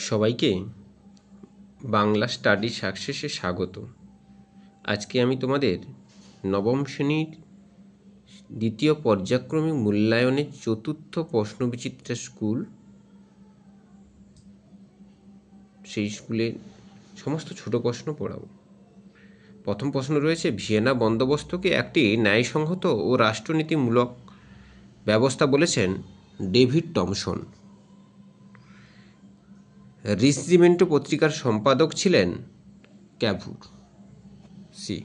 সবাইকে বাংলা স্টাডি সাকসেসে স্বাগত। আজকে আমি তোমাদের নবম শ্রেণীর দ্বিতীয় পর্যায়ক্রমিক মূল্যায়নের চতুর্থ প্রশ্নবিচিত্রা স্কুল, সেই স্কুলের সমস্ত ছোট প্রশ্ন পড়াবো। প্রথম প্রশ্ন রয়েছে, ভিয়েনা বন্দোবস্তকে একটি ন্যায়সঙ্গত ও রাষ্ট্রনীতিমূলক ব্যবস্থা বলেছেন ডেভিড টমসন। রিসজিমেন্টো পত্রিকার সম্পাদক ছিলেন ক্যাভুর। সি।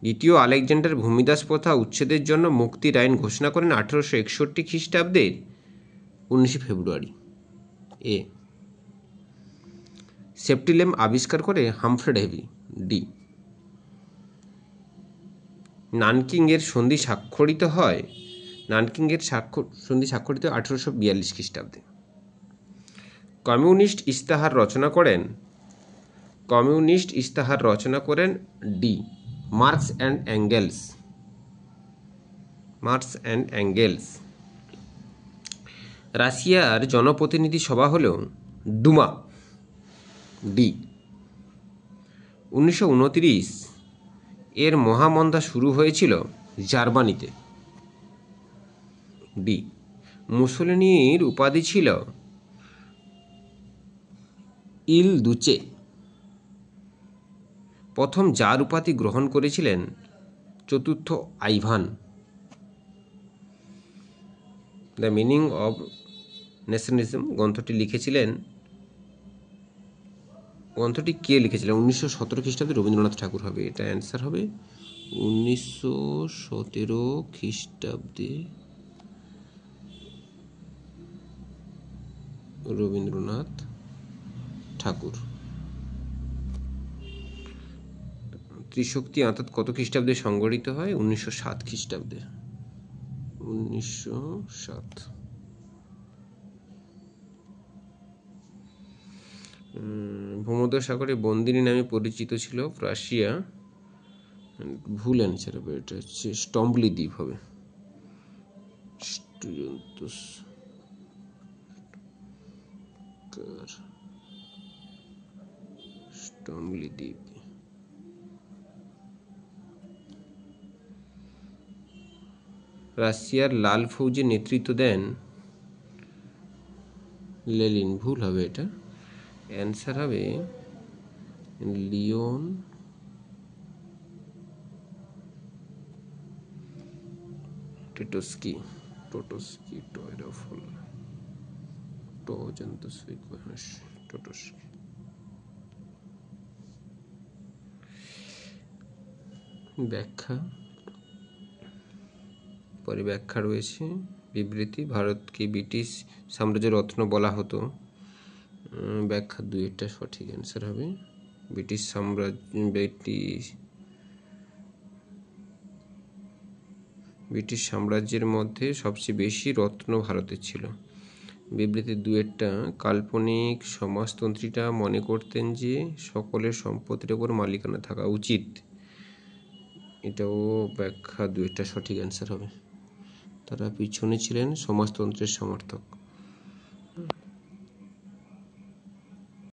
দ্বিতীয় আলেকজান্ডার ভূমিদাস প্রথা উচ্ছেদের জন্য মুক্তির আইন ঘোষণা করেন 1861 খ্রিস্টাব্দের 19 ফেব্রুয়ারি। এ। সেপ্টিলেম আবিষ্কার করে হামফ্রে ডেভি। ডি। নানকিংয়ের সন্ধি স্বাক্ষরিত হয় 1842 খ্রিস্টাব্দে। কমিউনিস্ট ইস্তাহার রচনা করেন ডি। Marks and angles. রাশিয়ার জনপ্রতিনিধি সভা হল ডুমা। ডি। 1929 এর মহামন্দা শুরু হয়েছিল জার্মানিতে। ডি। মুসোলিনির উপাধি ছিল ইল দুচে। প্রথম জার উপাধি গ্রহণ করেছিলেন চতুর্থ Ivan. The meaning of nationalism গ্রন্থটি কে লিখেছিলেন? 1917 খ্রিস্টাব্দে রবীন্দ্রনাথ ঠাকুর হবে। এটা অ্যান্সার হবে 1917 খ্রিস্টাব্দে রবীন্দ্রনাথ ঠাকুর। ত্রিশক্তি আঁতাত কত খ্রিস্টাব্দে সংগঠিত হয়? 1907 খ্রিস্টাব্দে। 1907। ভূমধ্যসাগরে বন্দিনী নামে পরিচিত ছিল রাশিয়া। ভুল অ্যান্সার হবে, এটা হচ্ছে স্টম্বলি দ্বীপ হবে। স্টম্বলি দ্বীপ। রাশিয়ার লাল ফৌজে নেতৃত্ব দেন লেনিন। ভুল হবে, এটা অ্যান্সার হবে লিওন টোটস্কি। ব্যাখ্যা। পরে ব্যাখ্যা রয়েছে। বিবৃতি, ভারতকে ব্রিটিশ সাম্রাজ্যের রত্ন বলা হতো। ব্যাখ্যা 2 সঠিক অ্যান্সার হবে। ব্রিটিশ সাম্রাজ্যের মধ্যে সবচেয়ে বেশি রত্ন ভারতের ছিল। বিবৃতি 2 কাল্পনিক সমাজতন্ত্রীরা মনে করতেন যে সকলের সম্পত্তির উপর মালিকানা থাকা উচিত। এটাও ব্যাখ্যা 2 সঠিক অ্যান্সার হবে। তারা পিছনে ছিলেন সমাজতন্ত্রের সমর্থক।